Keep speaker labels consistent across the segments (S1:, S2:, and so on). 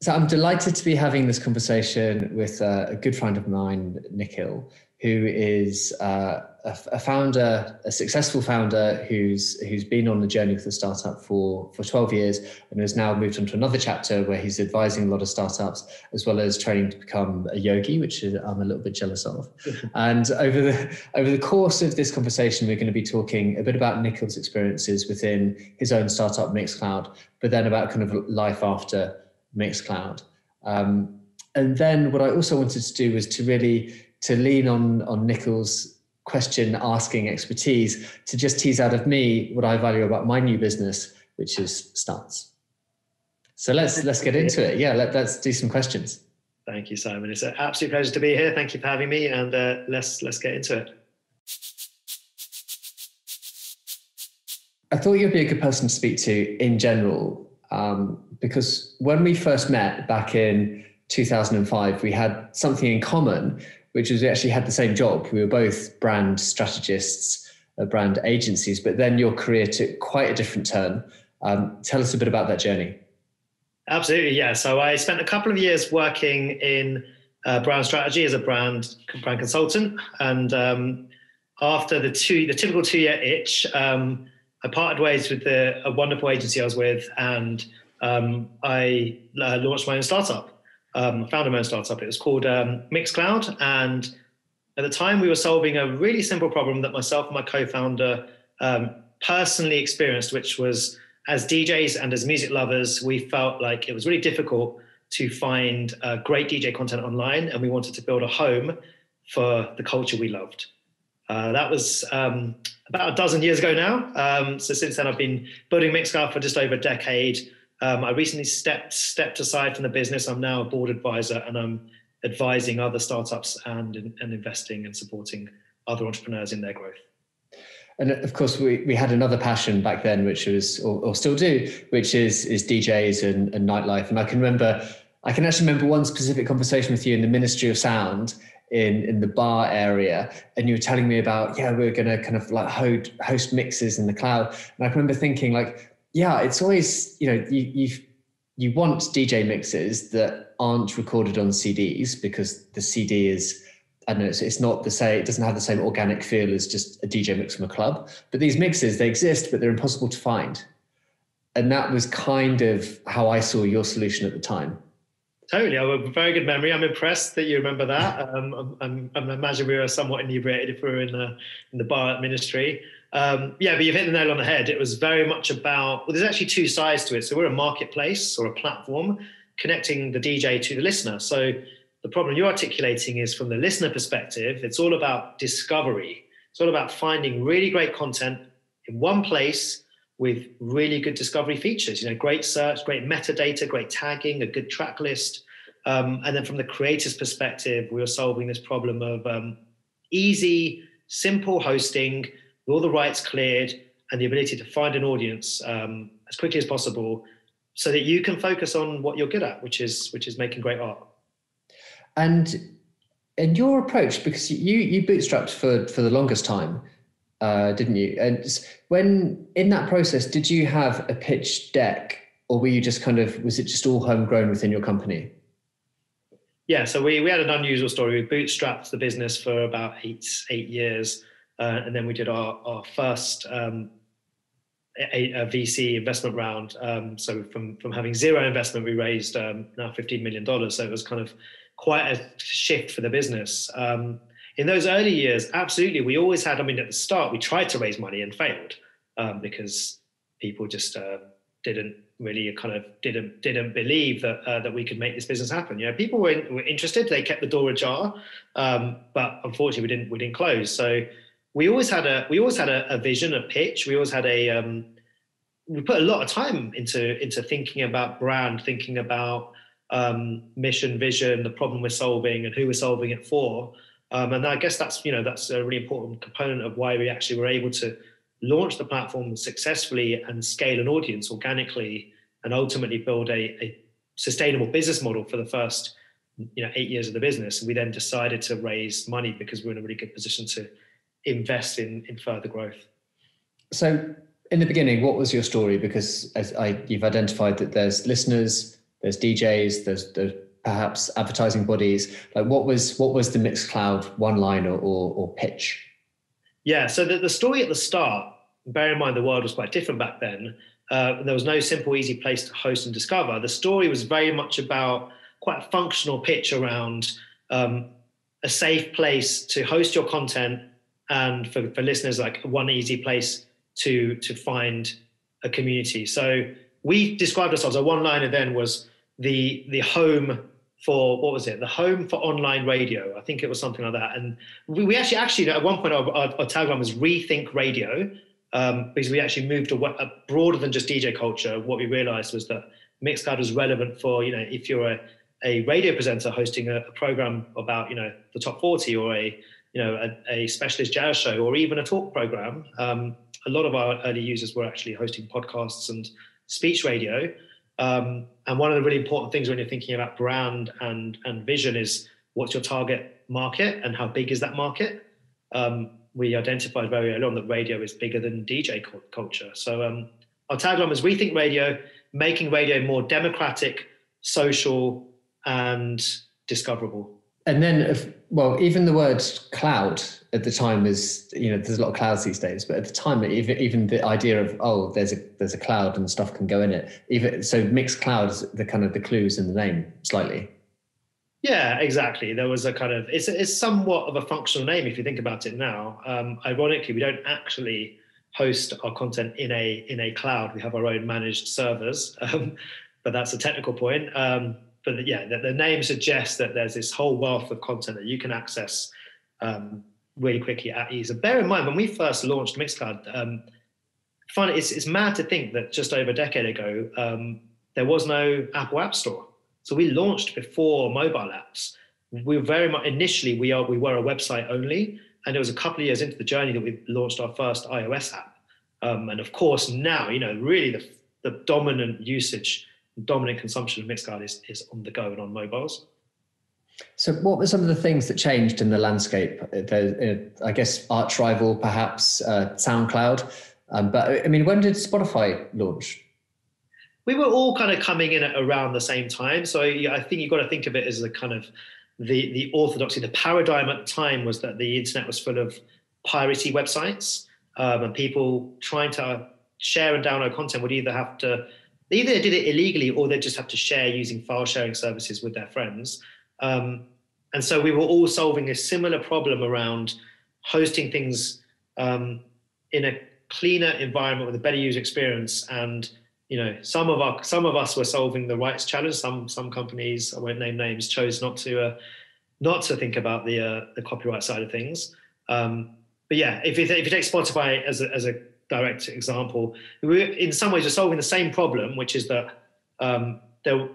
S1: So I'm delighted to be having this conversation with a good friend of mine, Nikhil, who is a founder, a successful founder who's been on the journey with the startup for 12 years and has now moved on to another chapter where he's advising a lot of startups as well as training to become a yogi, which I'm a little bit jealous of. And over the course of this conversation, we're going to be talking a bit about Nikhil's experiences within his own startup, Mixcloud, but then about kind of life after Mixcloud. And then what I also wanted to do was to lean on Nikhil's question asking expertise to just tease out of me what I value about my new business, which is starts. So let's get into it. Yeah, let's do some questions.
S2: Thank you, Simon. It's an absolute pleasure to be here. Thank you for having me, and let's get into it.
S1: I thought you'd be a good person to speak to in general, because when we first met back in 2005, we had something in common, which was we actually had the same job. We were both brand strategists, brand agencies, but then your career took quite a different turn. Tell us a bit about that journey.
S2: Absolutely, yeah. So I spent a couple of years working in brand strategy as a brand consultant, and after the typical 2-year itch, I parted ways with a wonderful agency I was with, and I launched my own startup. I founded my own startup. It was called Mixcloud, and at the time we were solving a really simple problem that myself and my co-founder personally experienced, which was, as DJs and as music lovers, we felt like it was really difficult to find great DJ content online, and we wanted to build a home for the culture we loved. That was about a dozen years ago now. So since then, I've been building Mixcloud for just over a decade. I recently stepped aside from the business. I'm now a board advisor, and I'm advising other startups and investing and supporting other entrepreneurs in their growth.
S1: And of course, we had another passion back then, which was, or still do, which is DJs and nightlife. And I can actually remember one specific conversation with you in the Ministry of Sound in the bar area, and you were telling me about, we're going to kind of like host mixes in the cloud. And I can remember thinking like, it's always, you want DJ mixes that aren't recorded on CDs because the CD is, I don't know, it's not the same, it doesn't have the same organic feel as just a DJ mix from a club. But these mixes, they exist, but they're impossible to find. And that was kind of how I saw your solution at the time.
S2: Totally. I have a very good memory. I'm impressed that you remember that. I imagine we were somewhat inebriated if we were in the bar at Ministry. But you've hit the nail on the head. It was very much about, there's actually two sides to it. So we're a marketplace or a platform connecting the DJ to the listener. So the problem you're articulating is from the listener perspective, it's all about discovery. It's all about finding really great content in one place with really good discovery features, great search, great metadata, great tagging, a good track list. And then from the creator's perspective, we were solving this problem of easy, simple hosting, with all the rights cleared, and the ability to find an audience as quickly as possible so that you can focus on what you're good at, which is making great art.
S1: And your approach, because you bootstrapped for the longest time, didn't you? And when in that process, did you have a pitch deck, or were you just was it just all homegrown within your company?
S2: Yeah, so we had an unusual story. We bootstrapped the business for about eight years, and then we did our first a VC investment round. So from having zero investment, we raised now $15 million. So it was kind of quite a shift for the business. In those early years, absolutely, we always had, at the start, we tried to raise money and failed because people just didn't believe that we could make this business happen. People were interested, they kept the door ajar, but unfortunately we didn't close. So we always had a vision, a pitch. We always had we put a lot of time into thinking about brand, thinking about mission, vision, the problem we're solving and who we're solving it for. And I guess that's a really important component of why we actually were able to launch the platform successfully and scale an audience organically and ultimately build a sustainable business model for the first 8 years of the business. And we then decided to raise money because we're in a really good position to invest in further growth.
S1: So in the beginning, what was your story? Because you've identified that there's listeners, there's DJs, there's perhaps advertising bodies. Like what was the Mixcloud one line or pitch?
S2: Yeah, so the story at the start, bear in mind the world was quite different back then. There was no simple, easy place to host and discover. The story was very much about quite a functional pitch around a safe place to host your content, and for listeners, like one easy place to find a community. So we described ourselves, our one-liner then was the home for, what was it? The home for online radio. I think it was something like that. And we actually at one point, our tagline was Rethink Radio, because we actually moved broader than just DJ culture. What we realized was that Mixcloud was relevant for, if you're a radio presenter hosting a program about, the top 40, or a specialist jazz show, or even a talk program. A lot of our early users were actually hosting podcasts and speech radio. And one of the really important things when you're thinking about brand and vision is what's your target market and how big is that market? We identified very early on that radio is bigger than DJ culture. So our tagline was Rethink Radio, making radio more democratic, social, and discoverable.
S1: And then, even the word cloud at the time is, there's a lot of clouds these days, but at the time, even the idea of, there's a cloud and stuff can go in it. So Mixcloud is the kind of the clues in the name slightly.
S2: Yeah, exactly. There was a kind of, it's somewhat of a functional name if you think about it now. Ironically, we don't actually host our content in a cloud. We have our own managed servers, but that's a technical point. But yeah, the name suggests that there's this whole wealth of content that you can access really quickly at ease. And bear in mind, when we first launched Mixcloud, it's mad to think that just over a decade ago, there was no Apple App Store. So we launched before mobile apps. We were very much, initially, we were a website only. And it was a couple of years into the journey that we launched our first iOS app. And of course, now, really the dominant usage, dominant consumption of Mixcloud is on the go and on mobiles.
S1: So what were some of the things that changed in the landscape? I guess Arch Rival, perhaps, SoundCloud. But when did Spotify launch?
S2: We were all kind of coming in at around the same time. So I think you've got to think of it as the kind of the orthodoxy. The paradigm at the time was that the internet was full of piracy websites, and people trying to share and download content would they either did it illegally or they just have to share using file sharing services with their friends. And so we were all solving a similar problem around hosting things in a cleaner environment with a better user experience. And some of us were solving the rights challenge. Some companies, I won't name names, chose not to think about the copyright side of things. But yeah, if you take Spotify as a direct example, in some ways we're solving the same problem, which is that the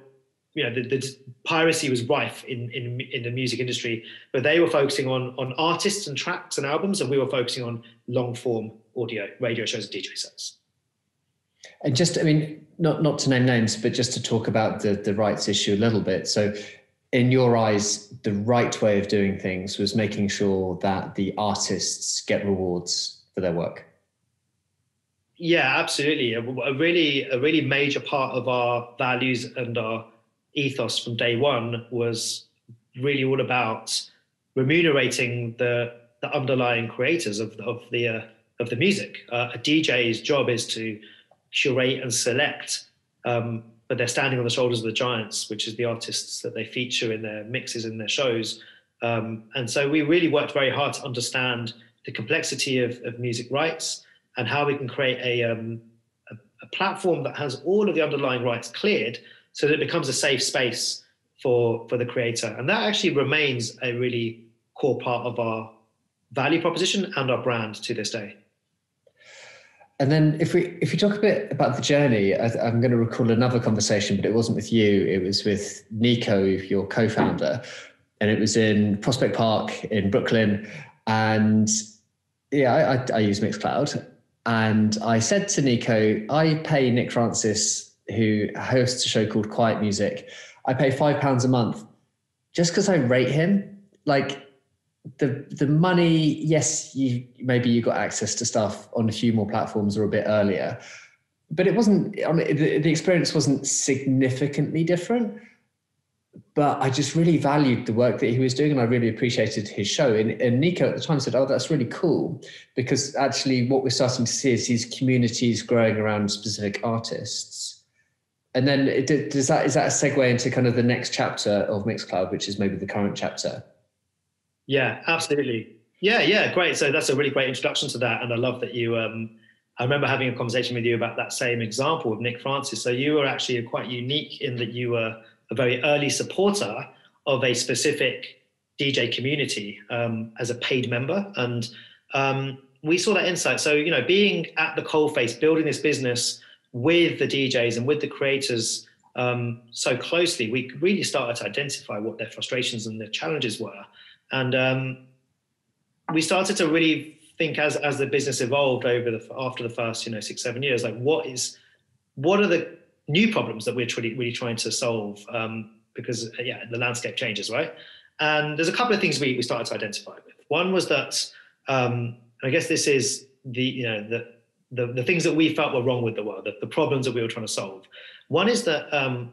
S2: piracy was rife in the music industry, but they were focusing on artists and tracks and albums, and we were focusing on long form audio, radio shows and DJ sets.
S1: And just, not to name names, but just to talk about the rights issue a little bit. So in your eyes, the right way of doing things was making sure that the artists get rewards for their work.
S2: Yeah, absolutely. A really major part of our values and our ethos from day one was really all about remunerating the underlying creators of the music. A DJ's job is to curate and select, but they're standing on the shoulders of the giants, which is the artists that they feature in their mixes in their shows. And so we really worked very hard to understand the complexity of music rights and how we can create a platform that has all of the underlying rights cleared so that it becomes a safe space for the creator. And that actually remains a really core part of our value proposition and our brand to this day.
S1: And then if we talk a bit about the journey, I'm going to recall another conversation, but it wasn't with you. It was with Nico, your co-founder, and it was in Prospect Park in Brooklyn. And yeah, I use Mixcloud. And I said to Nico, I pay Nick Francis, who hosts a show called Quiet Music, I pay £5 a month just because I rate him. Like the money, yes, maybe you got access to stuff on a few more platforms or a bit earlier, but it wasn't, I mean, the experience wasn't significantly different, but I just really valued the work that he was doing and I really appreciated his show. And Nico at the time said, oh, that's really cool, because actually what we're starting to see is these communities growing around specific artists. And then is that a segue into kind of the next chapter of Mixcloud, which is maybe the current chapter?
S2: Yeah, absolutely. Yeah, great. So that's a really great introduction to that. And I love that you, I remember having a conversation with you about that same example with Nick Francis. So you were actually quite unique in that you were a very early supporter of a specific DJ community as a paid member. And we saw that insight. So, you know, being at the coalface, building this business with the DJs and with the creators so closely, we really started to identify what their frustrations and their challenges were. And we started to really think as the business evolved after the first 6-7 years, like what are the new problems that we're really trying to solve, because the landscape changes, right? And there's a couple of things we started to identify with. One was that I guess this is the things that we felt were wrong with the world, the problems that we were trying to solve. One is that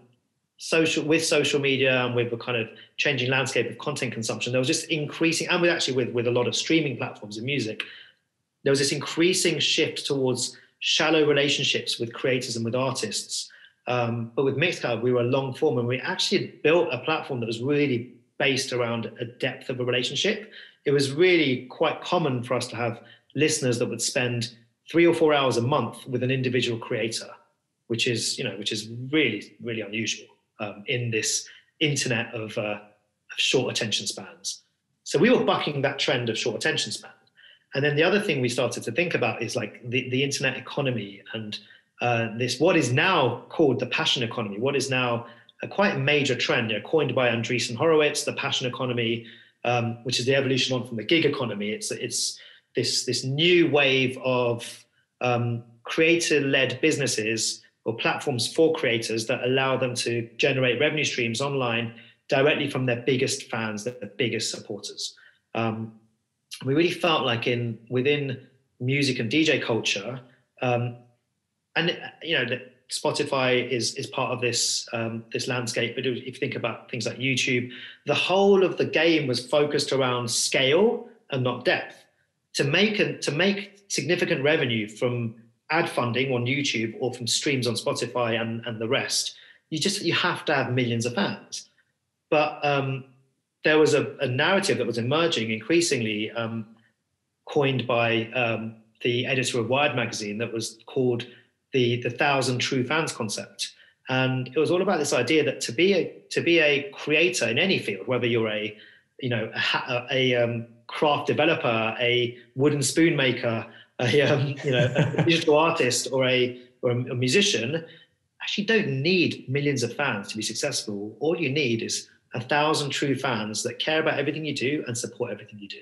S2: social media and with the kind of changing landscape of content consumption, there was just increasing, and with a lot of streaming platforms and music, there was this increasing shift towards shallow relationships with creators and with artists. But with Mixcloud, we were a long form, and we actually built a platform that was really based around a depth of a relationship. It was really quite common for us to have listeners that would spend 3 or 4 hours a month with an individual creator, which is really, really unusual in this internet of short attention spans. So we were bucking that trend of short attention span. And then the other thing we started to think about is like the internet economy and this, what is now called the passion economy, what is now a quite major trend, coined by Andreessen Horowitz, the passion economy, which is the evolution on from the gig economy. It's this new wave of creator-led businesses or platforms for creators that allow them to generate revenue streams online directly from their biggest fans, their biggest supporters. We really felt like within music and DJ culture, and Spotify is part of this landscape. But if you think about things like YouTube, the whole of the game was focused around scale and not depth. To make significant revenue from ad funding on YouTube or from streams on Spotify and the rest, you have to have millions of fans. But there was a narrative that was emerging increasingly, coined by the editor of Wired magazine, that was called the 1,000 true fans concept. And it was all about this idea that to be a creator in any field, whether you're a craft developer, a wooden spoon maker, a digital artist, or a musician, actually don't need millions of fans to be successful. All you need is 1,000 true fans that care about everything you do and support everything you do.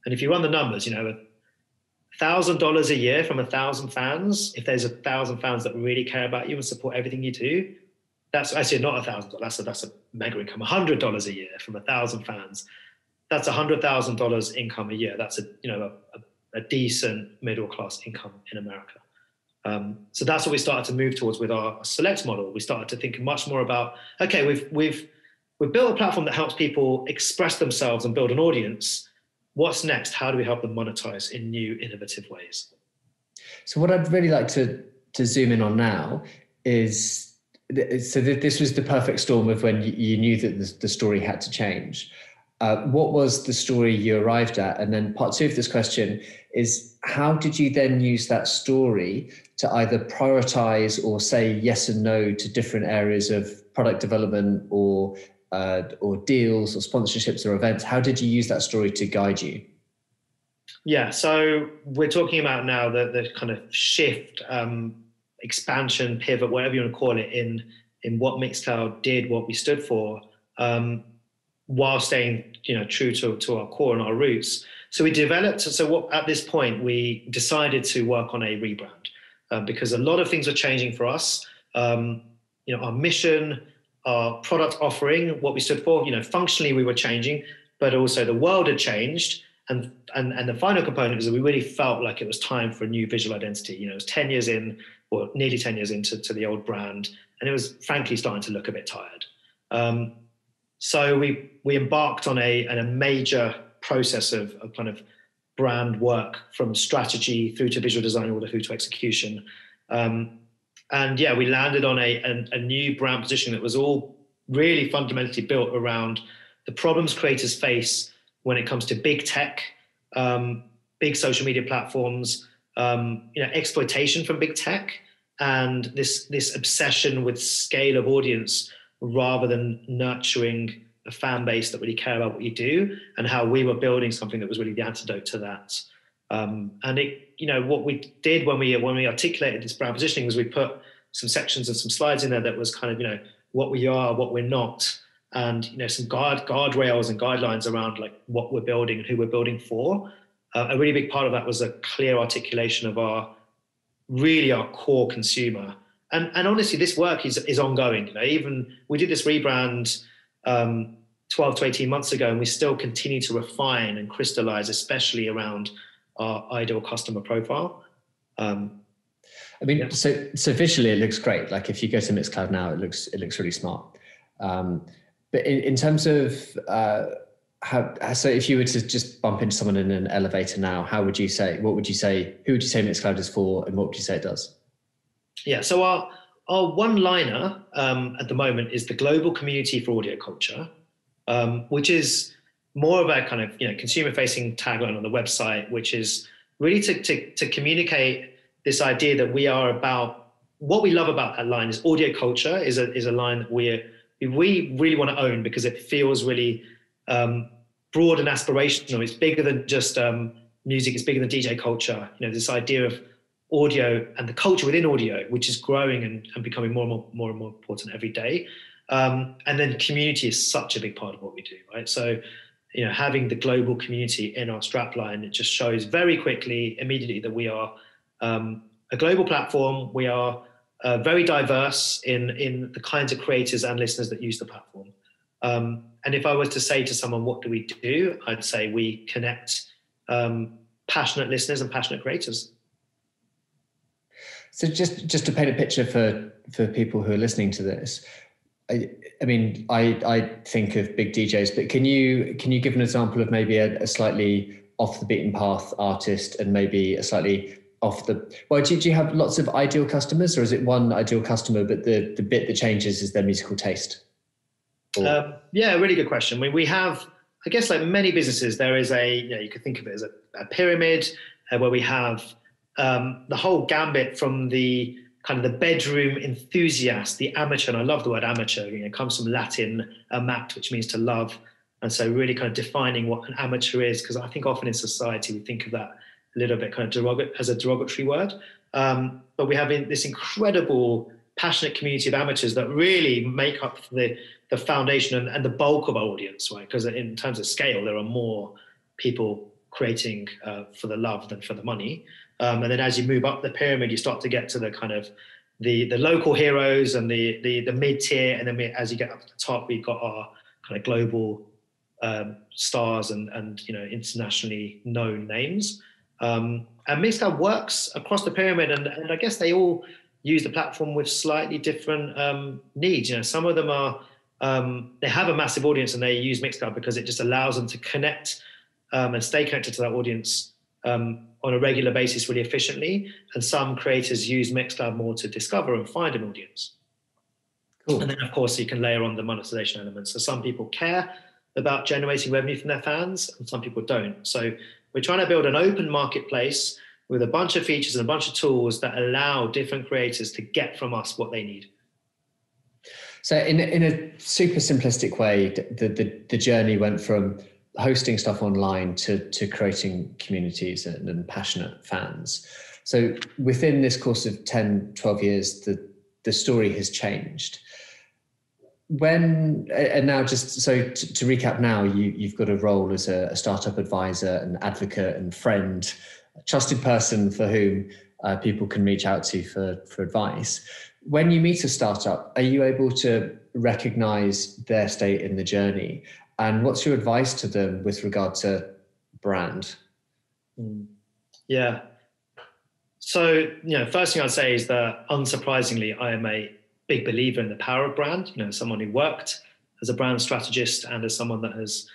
S2: And if you run the numbers, $1,000 a year from 1,000 fans, if there's 1,000 fans that really care about you and support everything you do, that's actually not $1,000. That's a mega income. $100 a year from 1,000 fans, that's $100,000 income a year. That's a decent middle class income in America. So that's what we started to move towards with our select model. We started to think much more about, okay, we've built a platform that helps people express themselves and build an audience. What's next? How do we help them monetize in new, innovative ways?
S1: So what I'd really like to zoom in on now is, so that this was the perfect storm of when you knew that the story had to change. What was the story you arrived at? And then part 2 of this question is, how did you then use that story to either prioritize or say yes and no to different areas of product development or deals or sponsorships or events? How did you use that story to guide you?
S2: Yeah, so we're talking about now the kind of shift, expansion, pivot, whatever you want to call it, in what Mixcloud did, what we stood for, while staying true to our core and our roots. So we developed. At this point we decided to work on a rebrand because a lot of things were changing for us. Our mission, our product offering, what we stood for, functionally we were changing, but also the world had changed. And the final component is that we really felt like it was time for a new visual identity. It was 10 years in, or nearly 10 years into the old brand, and it was frankly starting to look a bit tired. So we embarked on a major process of kind of brand work, from strategy through to visual design, all the way through to execution. And yeah, we landed on a new brand position that was all really fundamentally built around the problems creators face when it comes to big tech, big social media platforms, exploitation from big tech, and this obsession with scale of audience rather than nurturing a fan base that really care about what you do, and how we were building something that was really the antidote to that. And what we did when we articulated this brand positioning was we put some sections and some slides in there that was kind of, what we are, what we're not, and, some guardrails and guidelines around like what we're building and who we're building for. A really big part of that was a clear articulation of our core consumer. And honestly, this work is ongoing. Even we did this rebrand 12 to 18 months ago, and we still continue to refine and crystallize, especially around our ideal customer profile.
S1: So visually it looks great. Like if you go to Mixcloud now, it looks really smart. But in terms of so if you were to just bump into someone in an elevator now, who would you say Mixcloud is for, and what would you say it does?
S2: Yeah, so our one-liner at the moment is the global community for audio culture, which is more of a kind of consumer-facing tagline on the website, which is really to communicate this idea that we are about, what we love about that line is audio culture is a line that we really want to own, because it feels really broad and aspirational. It's bigger than just music. It's bigger than DJ culture. This idea of audio and the culture within audio, which is growing and becoming more and more important every day. And then community is such a big part of what we do, right? So, having the global community in our strapline, it just shows very quickly, immediately, that we are a global platform. We are very diverse in the kinds of creators and listeners that use the platform. And if I was to say to someone, what do we do? I'd say we connect passionate listeners and passionate creators.
S1: So just to paint a picture for people who are listening to this, I think of big DJs, but can you give an example of maybe a slightly off the beaten path artist, and maybe a slightly off the, do you have lots of ideal customers, or is it one ideal customer, but the bit that changes is their musical taste?
S2: Yeah, really good question. We have, I guess, like many businesses, there is you could think of it as a pyramid where we have the whole gambit from the kind of the bedroom enthusiast, the amateur, and I love the word amateur. It comes from Latin amat, which means to love, and so really kind of defining what an amateur is, because I think often in society we think of that a little bit kind of as a derogatory word. But we have this incredible, passionate community of amateurs that really make up the foundation and the bulk of our audience, right? Because in terms of scale, there are more people creating for the love than for the money. And then as you move up the pyramid, you start to get to the kind of the local heroes and the mid tier, and then as you get up to the top, we've got our kind of global stars and internationally known names. And Mixcloud works across the pyramid, and I guess they all use the platform with slightly different needs. Some of them are they have a massive audience and they use Mixcloud because it just allows them to connect and stay connected to that audience on a regular basis really efficiently. And some creators use Mixcloud more to discover and find an audience. Cool. And then, of course, you can layer on the monetization elements. So some people care about generating revenue from their fans, and some people don't. So we're trying to build an open marketplace with a bunch of features and a bunch of tools that allow different creators to get from us what they need.
S1: So in a super simplistic way, the journey went from hosting stuff online to creating communities and passionate fans. So within this course of 10, 12 years, the story has changed. Now just so to recap now, you've got a role as a startup advisor, an advocate and friend, a trusted person for whom people can reach out to for advice. When you meet a startup, are you able to recognize their state in the journey? And what's your advice to them with regard to brand?
S2: Yeah. So, first thing I'd say is that unsurprisingly, I am a big believer in the power of brand. Someone who worked as a brand strategist and as someone that has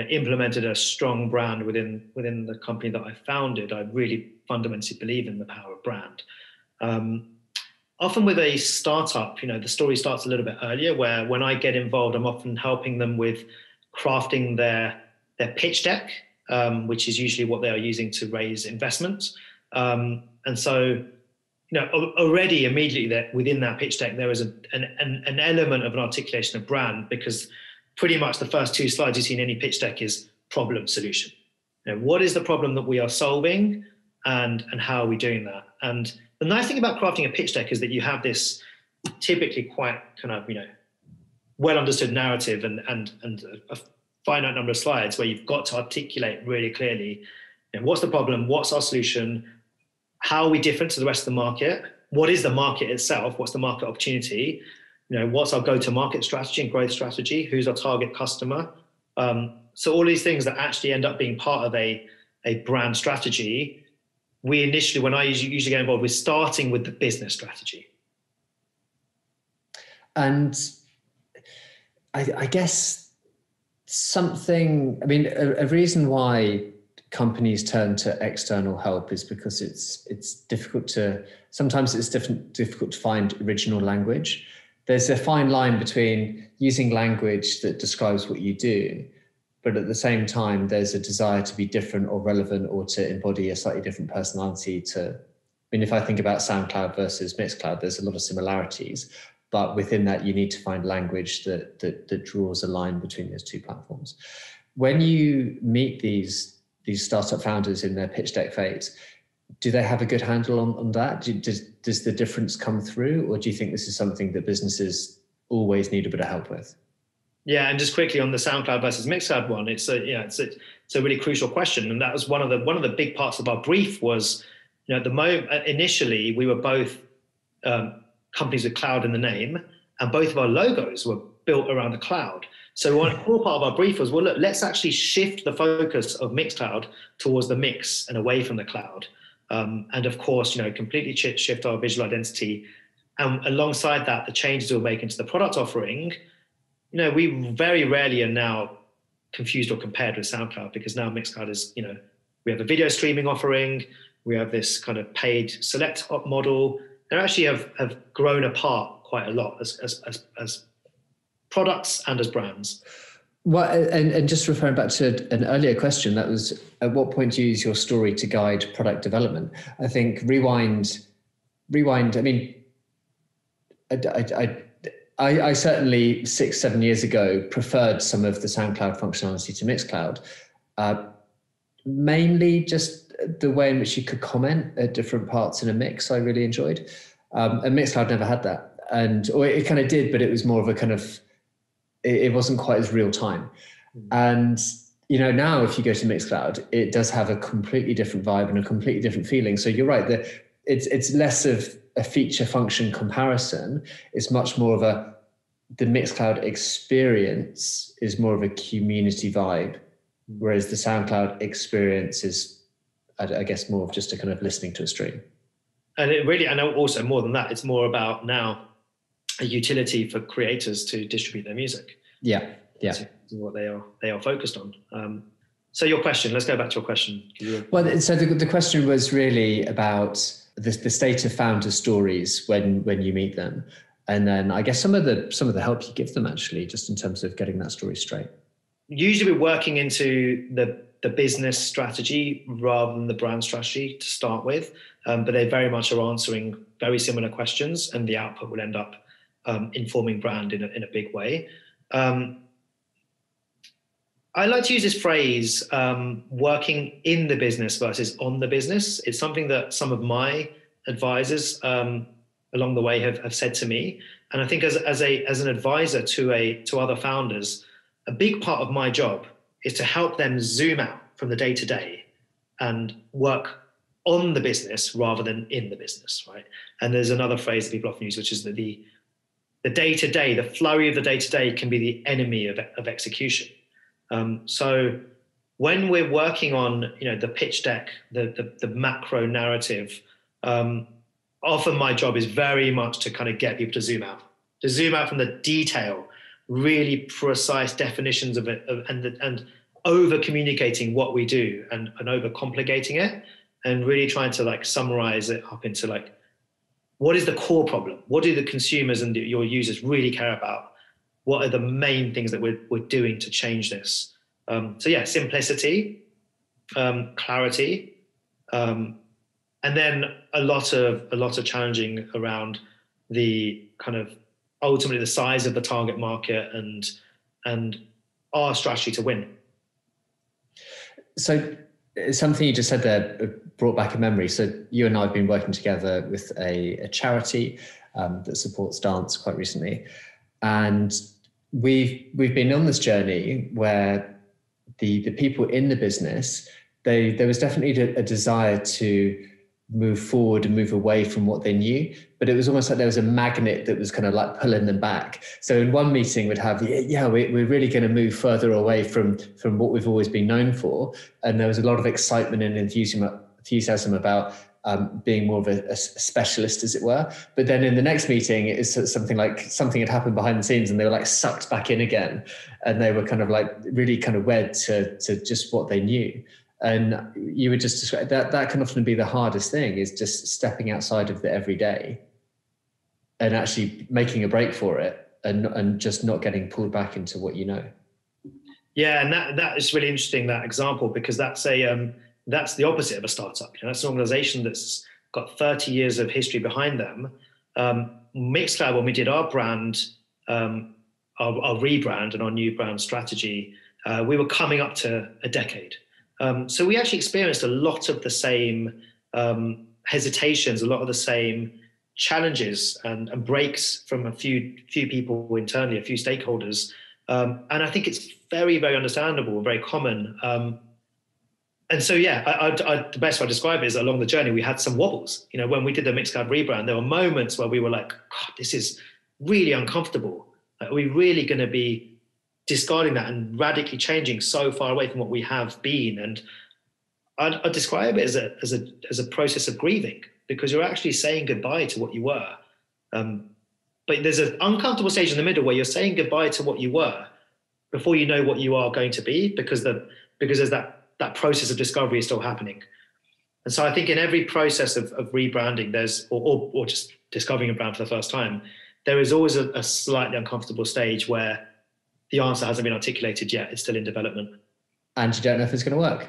S2: implemented a strong brand within the company that I founded, I really fundamentally believe in the power of brand. Often with a startup, the story starts a little bit earlier, where when I get involved, I'm often helping them with crafting their pitch deck, which is usually what they are using to raise investment. And so, already immediately within that pitch deck, there is an element of an articulation of brand, because pretty much the first 2 slides you see in any pitch deck is problem solution. What is the problem that we are solving, and how are we doing that? And the nice thing about crafting a pitch deck is that you have this typically quite kind of, well understood narrative and a finite number of slides where you've got to articulate really clearly, what's the problem, what's our solution, how are we different to the rest of the market, what is the market itself, what's the market opportunity, what's our go-to-market strategy and growth strategy, who's our target customer. So all these things that actually end up being part of a brand strategy, we initially, when I usually get involved, we're starting with the business strategy.
S1: And I guess a reason why companies turn to external help is because it's difficult to find original language. There's a fine line between using language that describes what you do, but at the same time, there's a desire to be different or relevant, or to embody a slightly different personality. If I think about SoundCloud versus Mixcloud, there's a lot of similarities, but within that, you need to find language that draws a line between those 2 platforms. When you meet these startup founders in their pitch deck phase, do they have a good handle on that? Does the difference come through, or do you think this is something that businesses always need a bit of help with?
S2: Yeah, and just quickly on the SoundCloud versus Mixcloud one, it's a really crucial question, and that was one of the big parts of our brief was, at the moment, initially we were both companies with cloud in the name, and both of our logos were built around the cloud. So one core part of our brief was, well, look, let's actually shift the focus of Mixcloud towards the mix and away from the cloud, and of course, completely shift our visual identity. And alongside that, the changes we're making to the product offering. We very rarely are now confused or compared with SoundCloud, because now Mixcloud is, we have a video streaming offering, we have this kind of paid select op model. They actually have grown apart quite a lot as products and as brands.
S1: Well, and just referring back to an earlier question, that was, at what point do you use your story to guide product development? I think rewind. I certainly 6-7 years ago preferred some of the SoundCloud functionality to Mixcloud, mainly just the way in which you could comment at different parts in a mix. I really enjoyed, and Mixcloud never had that, or it kind of did, but it was more of a kind of, it wasn't quite as real time. And now if you go to Mixcloud, it does have a completely different vibe and a completely different feeling. So you're right that it's less of a feature function comparison. It's much more of the Mixcloud experience is more of a community vibe, whereas the SoundCloud experience is, I guess, more of just a kind of listening to a stream.
S2: And it really, and also more than that, it's more about now a utility for creators to distribute their music.
S1: Yeah.
S2: That's what they are focused on. So your question, let's go back to your question.
S1: Well, so the question was really about the state of founder stories when you meet them, and then I guess some of the help you give them, actually, just in terms of getting that story straight.
S2: Usually we're working into the business strategy rather than the brand strategy to start with, but they very much are answering very similar questions, and the output will end up informing brand in a big way. I like to use this phrase, working in the business versus on the business. It's something that some of my advisors along the way have said to me. And I think as an advisor to other founders, a big part of my job is to help them zoom out from the day-to-day and work on the business rather than in the business, right? And there's another phrase that people often use, which is that the day-to-day, the flurry of the day-to-day can be the enemy of execution. So when we're working on, the pitch deck, the macro narrative, Often my job is very much to kind of get people to zoom out from the detail, really precise definitions of it, and over communicating what we do and over complicating it, and really trying to like summarize it up into like, what is the core problem? What do the consumers and your users really care about? What are the main things that we're doing to change this? So yeah, simplicity, clarity, and then a lot of challenging around the kind of ultimately the size of the target market and our strategy to win.
S1: So something you just said there brought back a memory. So you and I have been working together with a charity that supports dance quite recently, and we've been on this journey where the people in the business, there was definitely a desire to move forward and move away from what they knew, but it was almost like there was a magnet that was kind of like pulling them back. So in one meeting we'd have, we're really going to move further away from what we've always been known for. And there was a lot of excitement and enthusiasm about being more of a specialist, as it were. But then in the next meeting, it was something had happened behind the scenes and they were like sucked back in again. And they were kind of like really kind of wed to just what they knew. And you would just describe that can often be the hardest thing, is just stepping outside of the everyday and actually making a break for it and just not getting pulled back into what you know.
S2: Yeah, and that is really interesting, that example, because that's the opposite of a startup. That's an organization that's got 30 years of history behind them. Mixcloud, when we did our brand, our rebrand and our new brand strategy, we were coming up to a decade. So we actually experienced a lot of the same hesitations, a lot of the same challenges and breaks from a few people internally, a few stakeholders. And I think it's very, very understandable, very common. And so, yeah, the best way I describe it is along the journey, we had some wobbles. When we did the Mixcloud rebrand, there were moments where we were like, God, this is really uncomfortable. Are we really going to be discarding that and radically changing so far away from what we have been? And I'd describe it as a process of grieving, because you're actually saying goodbye to what you were. But there's an uncomfortable stage in the middle where you're saying goodbye to what you were before you know what you are going to be, because there's that process of discovery is still happening. And so I think in every process of rebranding, or just discovering a brand for the first time, there is always a slightly uncomfortable stage where the answer hasn't been articulated yet. It's still in development.
S1: And you don't know if it's going to work.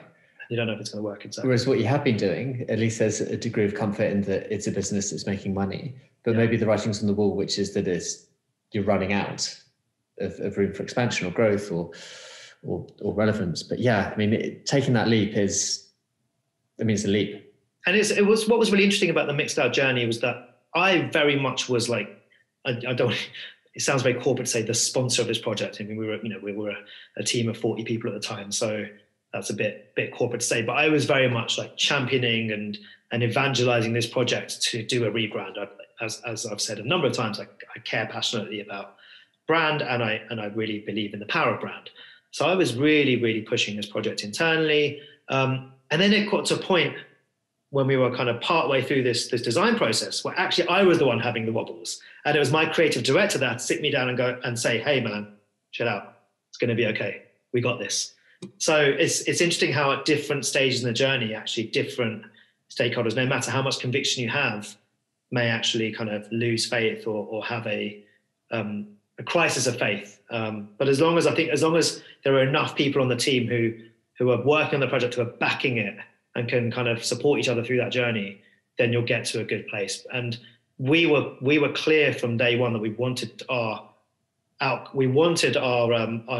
S2: You don't know if it's going to work, exactly.
S1: Whereas what you have been doing, at least there's a degree of comfort in that it's a business that's making money. But maybe the writing's on the wall, which is that you're running out of room for expansion or growth or relevance. But yeah, I mean, taking that leap it's a leap. And
S2: it was what was really interesting about the Mixcloud journey was that I very much was like, I don't. It sounds very corporate to say the sponsor of this project. I mean, we were a team of 40 people at the time, so that's a bit corporate to say. But I was very much like championing and evangelizing this project to do a rebrand. As I've said a number of times, I care passionately about brand, and I really believe in the power of brand. So I was really, really pushing this project internally, and then it got to a point when we were kind of partway through this design process, where actually I was the one having the wobbles. And it was my creative director that had to sit me down and go and say, hey man, chill out. It's going to be okay. We got this. So it's interesting how at different stages in the journey, actually different stakeholders, no matter how much conviction you have, may actually kind of lose faith or have a crisis of faith. But as long as there are enough people on the team who are working on the project, who are backing it, and can kind of support each other through that journey, then you'll get to a good place. And we were clear from day one that we wanted our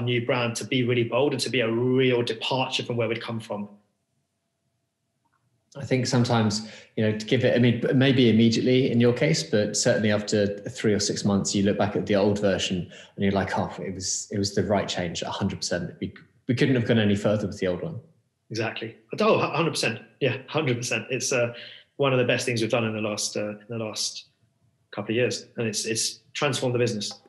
S2: new brand to be really bold and to be a real departure from where we'd come from.
S1: I think sometimes, to give it, I mean, maybe immediately in your case, but certainly after 3 or 6 months, you look back at the old version and you're like, oh, it was the right change, 100%. We couldn't have gone any further with the old one.
S2: Exactly. Oh, 100%. Yeah, 100%. It's one of the best things we've done in the last couple of years, and it's transformed the business.